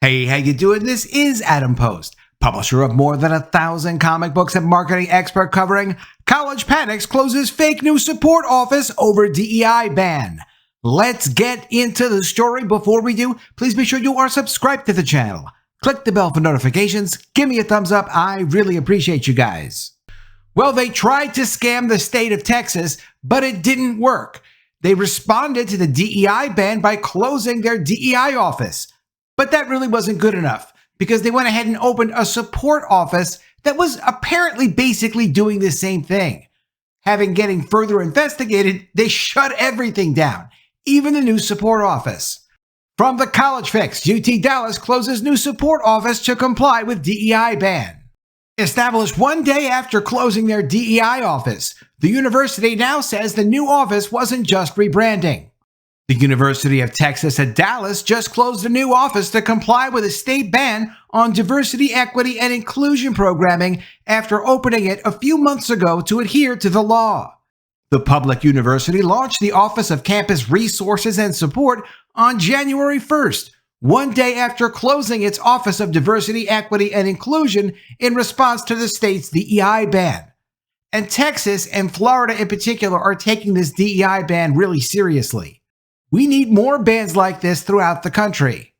Hey, how you doing? This is Adam Post, publisher of more than 1,000 comic books and marketing expert covering College PANICS closes fake news support office over DEI ban. Let's get into the story. Before we do, please be sure you are subscribed to the channel. Click the bell for notifications. Give me a thumbs up. I really appreciate you guys. Well, they tried to scam the state of Texas, but it didn't work. They responded to the DEI ban by closing their DEI office. But that really wasn't good enough because they went ahead and opened a support office that was apparently basically doing the same thing. Getting further investigated, they shut everything down, even the new support office. From the College Fix, UT Dallas closes new support office to comply with DEI ban. Established one day after closing their DEI office, the university now says the new office wasn't just rebranding. The University of Texas at Dallas just closed a new office to comply with a state ban on diversity, equity, and inclusion programming after opening it a few months ago to adhere to the law. The public university launched the Office of Campus Resources and Support on January 1st, one day after closing its Office of Diversity, Equity, and Inclusion in response to the state's DEI ban. And Texas and Florida in particular are taking this DEI ban really seriously. We need more bans like this throughout the country.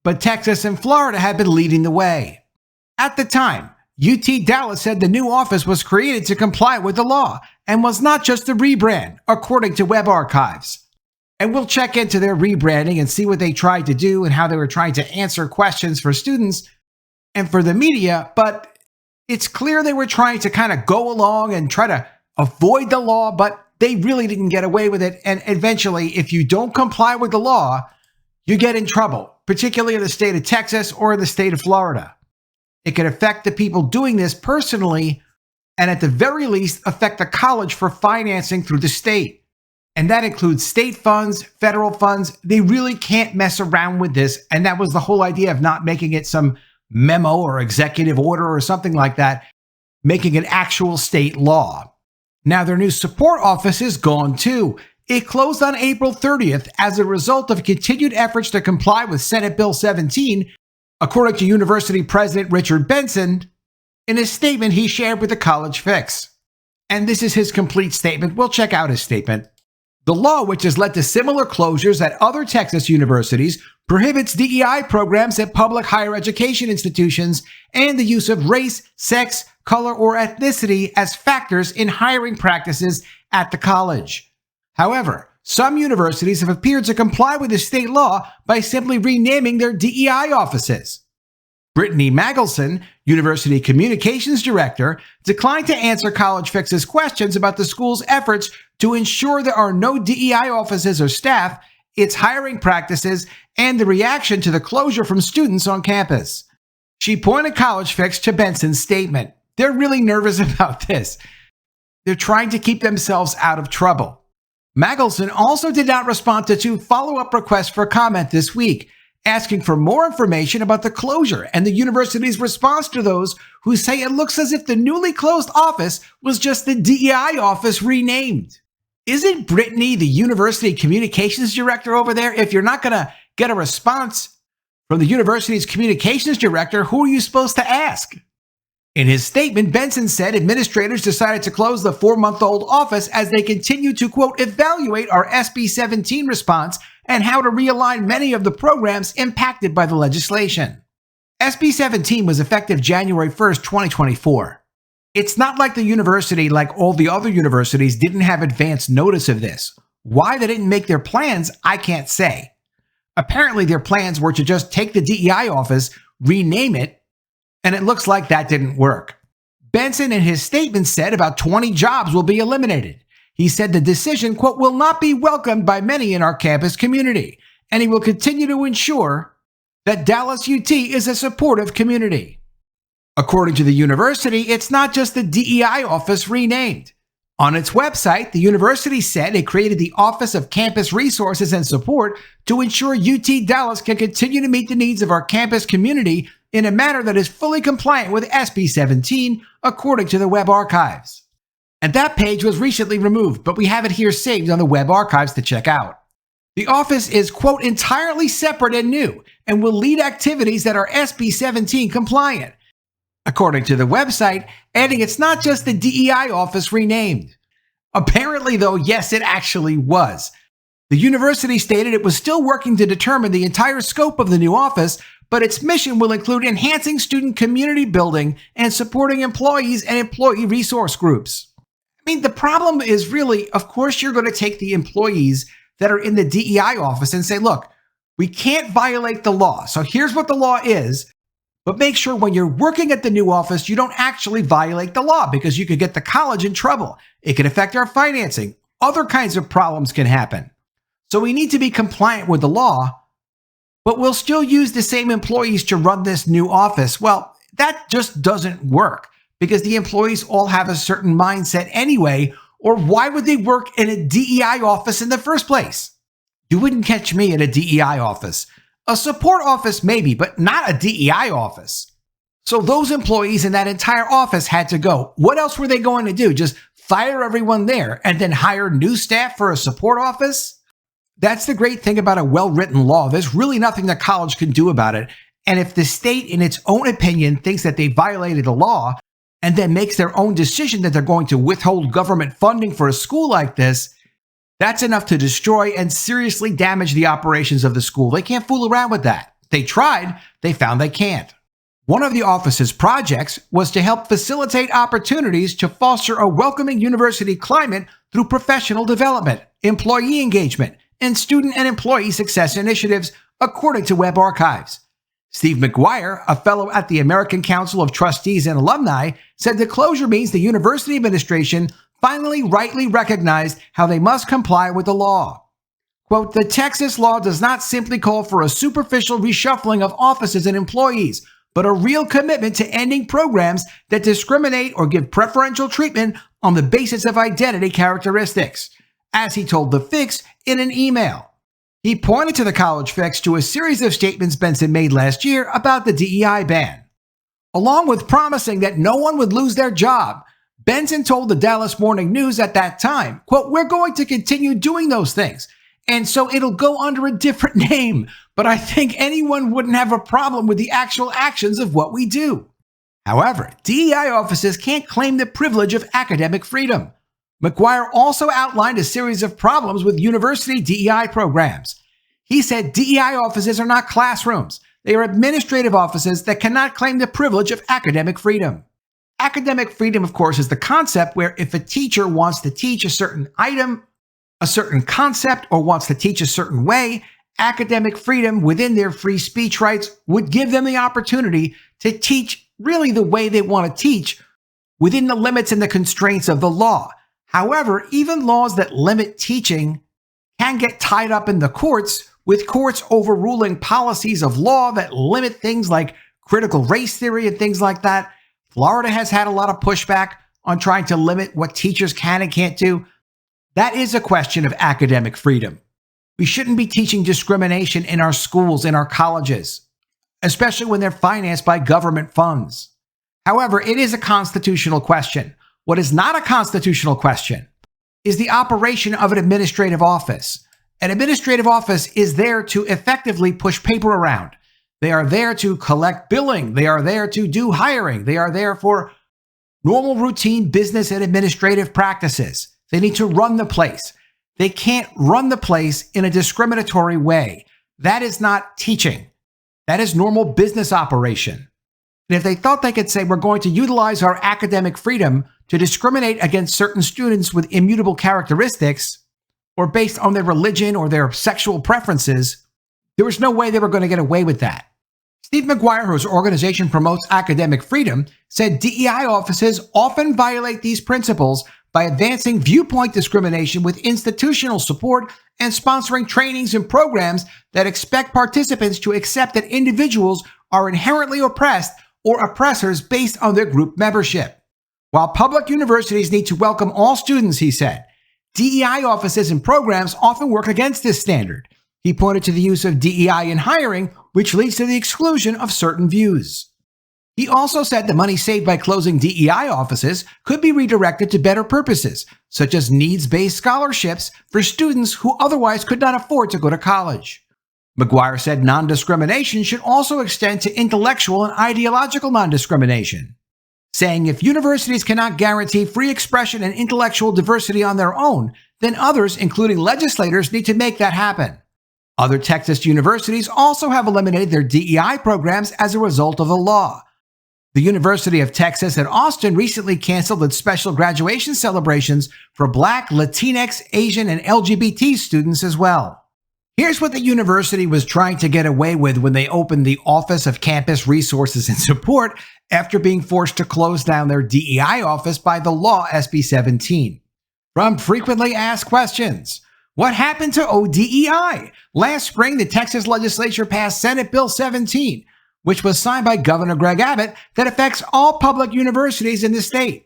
But Texas and Florida have been leading the way. At the time, UT Dallas said the new office was created to comply with the law and was not just a rebrand, according to web archives. And we'll check into their rebranding and see what they tried to do and how they were trying to answer questions for students and for the media, but it's clear they were trying to kind of go along and try to avoid the law, but they really didn't get away with it. And eventually, if you don't comply with the law, you get in trouble, particularly in the state of Texas or in the state of Florida. It could affect the people doing this personally, and at the very least, affect the college for financing through the state. And that includes state funds, federal funds. They really can't mess around with this. And that was the whole idea of not making it some memo or executive order or something like that, making it actual state law. Now their new support office is gone too. It closed on April 30th as a result of continued efforts to comply with Senate Bill 17, according to University President Richard Benson, in a statement he shared with the College Fix. And this is his complete statement. We'll check out his statement. The law, which has led to similar closures at other Texas universities, prohibits DEI programs at public higher education institutions and the use of race, sex, color, or ethnicity as factors in hiring practices at the college. However, some universities have appeared to comply with the state law by simply renaming their DEI offices. Brittany Magelson, University Communications Director, declined to answer College Fix's questions about the school's efforts to ensure there are no DEI offices or staff, its hiring practices, and the reaction to the closure from students on campus. She pointed College Fix to Benson's statement. They're really nervous about this. They're trying to keep themselves out of trouble. Magelson also did not respond to two follow-up requests for comment this week, asking for more information about the closure and the university's response to those who say it looks as if the newly closed office was just the DEI office renamed. Isn't Brittany the university communications director over there? If you're not going to get a response from the university's communications director, who are you supposed to ask? In his statement, Benson said administrators decided to close the 4-month-old office as they continue to, quote, evaluate our SB 17 response and how to realign many of the programs impacted by the legislation. SB 17 was effective January 1st, 2024. It's not like the university, like all the other universities, didn't have advance notice of this. Why they didn't make their plans, I can't say. Apparently their plans were to just take the DEI office, rename it, and it looks like that didn't work. Benson in his statement said about 20 jobs will be eliminated. He said the decision, quote, will not be welcomed by many in our campus community, and he will continue to ensure that Dallas UT is a supportive community. According to the university, it's not just the DEI office renamed. On its website, the university said it created the Office of Campus Resources and Support to ensure UT Dallas can continue to meet the needs of our campus community in a manner that is fully compliant with SB 17, according to the web archives. And that page was recently removed, but we have it here saved on the web archives to check out. The office is, quote, entirely separate and new, and will lead activities that are SB 17 compliant. According to the website, adding it's not just the DEI office renamed. Apparently, though, yes, it actually was. The university stated it was still working to determine the entire scope of the new office, but its mission will include enhancing student community building and supporting employees and employee resource groups. I mean, the problem is really, of course, you're going to take the employees that are in the DEI office and say, look, we can't violate the law. So here's what the law is, but make sure when you're working at the new office, you don't actually violate the law because you could get the college in trouble. It could affect our financing. Other kinds of problems can happen. So we need to be compliant with the law, but we'll still use the same employees to run this new office. Well, that just doesn't work because the employees all have a certain mindset anyway, or why would they work in a DEI office in the first place? You wouldn't catch me at a DEI office. A support office maybe, but not a DEI office. So those employees in that entire office had to go. What else were they going to do? Just fire everyone there and then hire new staff for a support office? That's the great thing about a well-written law. There's really nothing the college can do about it. And if the state, in its own opinion, thinks that they violated the law and then makes their own decision that they're going to withhold government funding for a school like this, that's enough to destroy and seriously damage the operations of the school. They can't fool around with that. They tried, they found they can't. One of the office's projects was to help facilitate opportunities to foster a welcoming university climate through professional development, employee engagement, and student and employee success initiatives, according to Web Archives. Steve McGuire, a fellow at the American Council of Trustees and Alumni, said the closure means the university administration finally rightly recognized how they must comply with the law. Quote, the Texas law does not simply call for a superficial reshuffling of offices and employees, but a real commitment to ending programs that discriminate or give preferential treatment on the basis of identity characteristics, as he told The Fix in an email. He pointed to the College Fix to a series of statements Benson made last year about the DEI ban. Along with promising that no one would lose their job, Benson told the Dallas Morning News at that time, quote, we're going to continue doing those things, and so it'll go under a different name, but I think anyone wouldn't have a problem with the actual actions of what we do. However, DEI offices can't claim the privilege of academic freedom. McGuire also outlined a series of problems with university DEI programs. He said DEI offices are not classrooms. They are administrative offices that cannot claim the privilege of academic freedom. Academic freedom, of course, is the concept where if a teacher wants to teach a certain item, a certain concept, or wants to teach a certain way, academic freedom within their free speech rights would give them the opportunity to teach really the way they want to teach within the limits and the constraints of the law. However, even laws that limit teaching can get tied up in the courts, with courts overruling policies of law that limit things like critical race theory and things like that. Florida has had a lot of pushback on trying to limit what teachers can and can't do. That is a question of academic freedom. We shouldn't be teaching discrimination in our schools, in our colleges, especially when they're financed by government funds. However, it is a constitutional question. What is not a constitutional question is the operation of an administrative office. An administrative office is there to effectively push paper around. They are there to collect billing. They are there to do hiring. They are there for normal routine business and administrative practices. They need to run the place. They can't run the place in a discriminatory way. That is not teaching. That is normal business operation. And if they thought they could say, we're going to utilize our academic freedom to discriminate against certain students with immutable characteristics, or based on their religion or their sexual preferences, there was no way they were going to get away with that. Steve McGuire, whose organization promotes academic freedom, said DEI offices often violate these principles by advancing viewpoint discrimination with institutional support and sponsoring trainings and programs that expect participants to accept that individuals are inherently oppressed or oppressors based on their group membership. While public universities need to welcome all students, he said, DEI offices and programs often work against this standard. He pointed to the use of DEI in hiring, which leads to the exclusion of certain views. He also said the money saved by closing DEI offices could be redirected to better purposes, such as needs-based scholarships for students who otherwise could not afford to go to college. McGuire said non-discrimination should also extend to intellectual and ideological non-discrimination, saying if universities cannot guarantee free expression and intellectual diversity on their own, then others, including legislators, need to make that happen. Other Texas universities also have eliminated their DEI programs as a result of the law. The University of Texas at Austin recently canceled its special graduation celebrations for Black, Latinx, Asian, and LGBT students as well. Here's what the university was trying to get away with when they opened the Office of Campus Resources and Support after being forced to close down their DEI office by the law SB 17. From frequently asked questions. What happened to ODEI? Last spring, the Texas legislature passed Senate Bill 17, which was signed by Governor Greg Abbott, that affects all public universities in the state.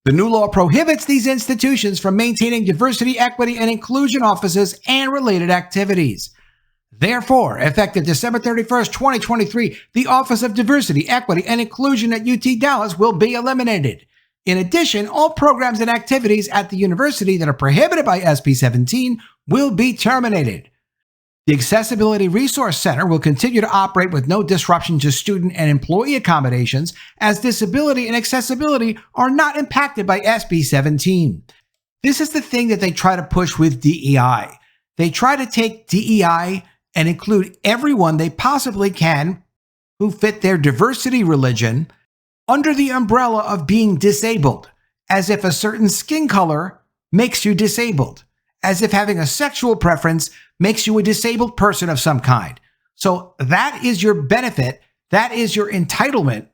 The new law prohibits these institutions from maintaining diversity, equity, and inclusion offices and related activities. Therefore, effective December 31st, 2023, the Office of Diversity, Equity, and Inclusion at UT Dallas will be eliminated. In addition, all programs and activities at the university that are prohibited by SB 17 will be terminated. The Accessibility Resource Center will continue to operate with no disruption to student and employee accommodations, as disability and accessibility are not impacted by SB 17. This is the thing that they try to push with DEI. They try to take DEI and include everyone they possibly can who fit their diversity religion under the umbrella of being disabled, as if a certain skin color makes you disabled, as if having a sexual preference makes you a disabled person of some kind. So that is your benefit. That is your entitlement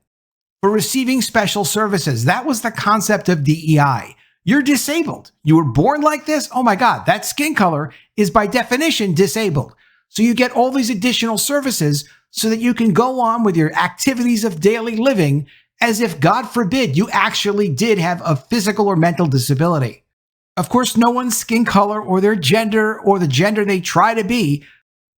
for receiving special services. That was the concept of DEI. You're disabled. You were born like this. Oh my God, that skin color is by definition disabled. So you get all these additional services so that you can go on with your activities of daily living as if, God forbid, you actually did have a physical or mental disability. Of course, no one's skin color or their gender or the gender they try to be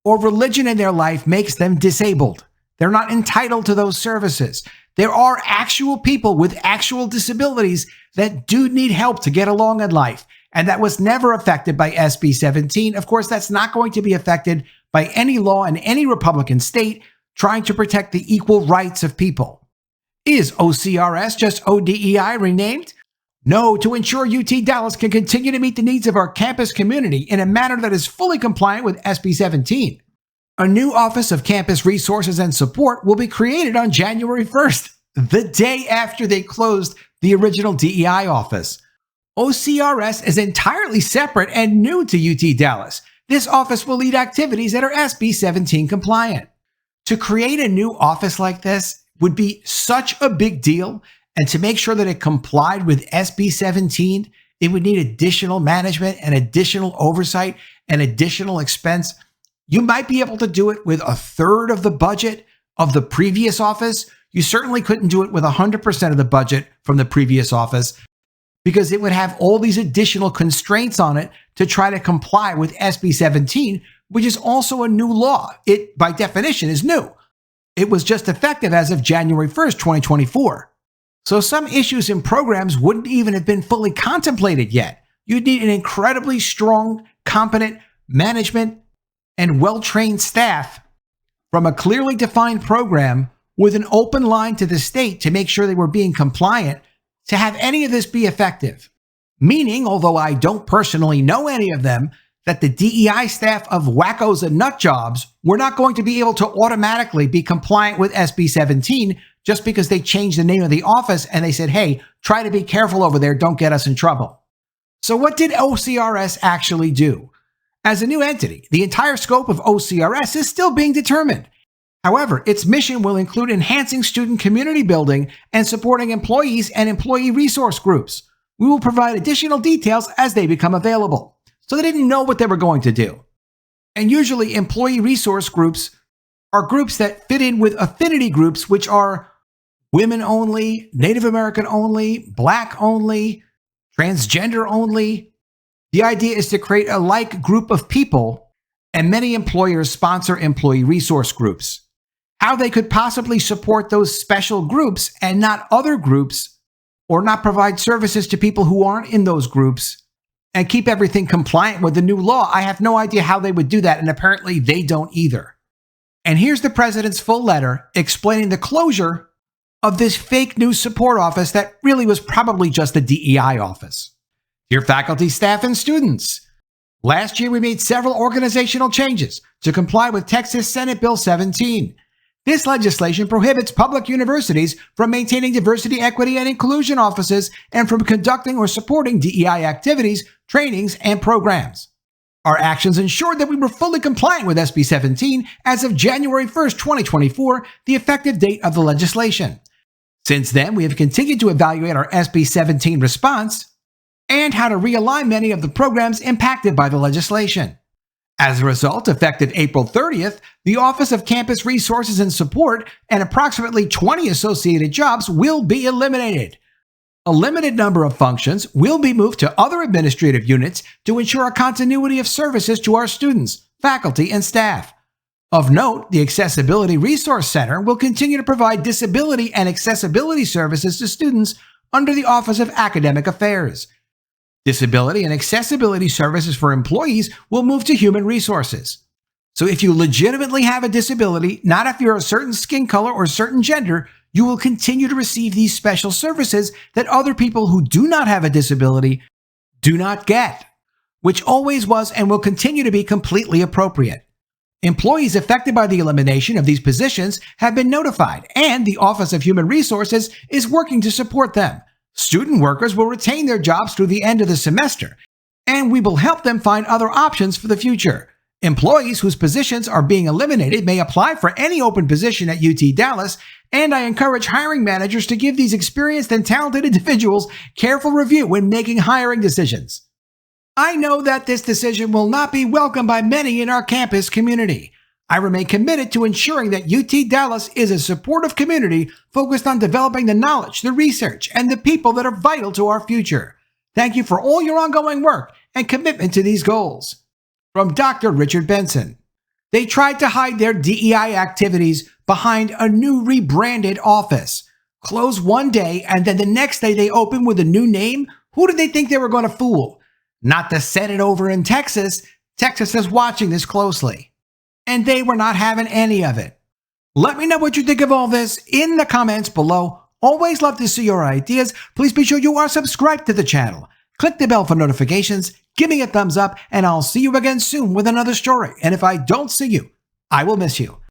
or religion in their life makes them disabled. They're not entitled to those services. There are actual people with actual disabilities that do need help to get along in life, and that was never affected by SB 17. Of course, that's not going to be affected by any law in any Republican state trying to protect the equal rights of people. Is OCRS just ODEI renamed? No, to ensure UT Dallas can continue to meet the needs of our campus community in a manner that is fully compliant with SB 17. A new Office of Campus Resources and Support will be created on January 1st, the day after they closed the original DEI office. OCRS is entirely separate and new to UT Dallas. This office will lead activities that are SB 17 compliant. To create a new office like this would be such a big deal. And to make sure that it complied with SB 17, it would need additional management and additional oversight and additional expense. You might be able to do it with a third of the budget of the previous office. You certainly couldn't do it with 100% of the budget from the previous office, because it would have all these additional constraints on it to try to comply with SB 17, which is also a new law. It, by definition, is new. It was just effective as of January 1st, 2024. So some issues in programs wouldn't even have been fully contemplated yet. You'd need an incredibly strong, competent management and well-trained staff from a clearly defined program with an open line to the state to make sure they were being compliant to have any of this be effective. Meaning, although I don't personally know any of them, that the DEI staff of wackos and nut jobs were not going to be able to automatically be compliant with SB 17 just because they changed the name of the office and they said, hey, try to be careful over there, don't get us in trouble. So what did OCRS actually do? As a new entity, the entire scope of OCRS is still being determined. However, its mission will include enhancing student community building and supporting employees and employee resource groups. We will provide additional details as they become available. So they didn't know what they were going to do. And usually employee resource groups are groups that fit in with affinity groups, which are women only, Native American only, Black only, transgender only. The idea is to create a like group of people, and many employers sponsor employee resource groups. How they could possibly support those special groups and not other groups, or not provide services to people who aren't in those groups, and keep everything compliant with the new law, I have no idea how they would do that, and apparently they don't either. And here's the president's full letter explaining the closure of this fake news support office that really was probably just a DEI office. Dear faculty, staff, and students, last year we made several organizational changes to comply with Texas Senate Bill 17. This legislation prohibits public universities from maintaining diversity, equity, and inclusion offices and from conducting or supporting DEI activities, trainings, and programs. Our actions ensured that we were fully compliant with SB 17 as of January 1st, 2024, the effective date of the legislation. Since then, we have continued to evaluate our SB 17 response and how to realign many of the programs impacted by the legislation. As a result, effective April 30th, the Office of Campus Resources and Support and approximately 20 associated jobs will be eliminated. A limited number of functions will be moved to other administrative units to ensure a continuity of services to our students, faculty, and staff. Of note, the Accessibility Resource Center will continue to provide disability and accessibility services to students under the Office of Academic Affairs. Disability and accessibility services for employees will move to Human Resources. So if you legitimately have a disability, not if you're a certain skin color or certain gender, you will continue to receive these special services that other people who do not have a disability do not get, which always was and will continue to be completely appropriate. Employees affected by the elimination of these positions have been notified, and the Office of Human Resources is working to support them. Student workers will retain their jobs through the end of the semester, and we will help them find other options for the future. Employees whose positions are being eliminated may apply for any open position at UT Dallas, and I encourage hiring managers to give these experienced and talented individuals careful review when making hiring decisions. I know that this decision will not be welcomed by many in our campus community. I remain committed to ensuring that UT Dallas is a supportive community focused on developing the knowledge, the research, and the people that are vital to our future. Thank you for all your ongoing work and commitment to these goals. From Dr. Richard Benson. They tried to hide their DEI activities behind a new rebranded office. Close one day and then the next day they open with a new name? Who did they think they were going to fool? Not the Senate over in Texas. Texas is watching this closely. And they were not having any of it. Let me know what you think of all this in the comments below. Always love to see your ideas. Please be sure you are subscribed to the channel. Click the bell for notifications, give me a thumbs up, and I'll see you again soon with another story. And if I don't see you, I will miss you.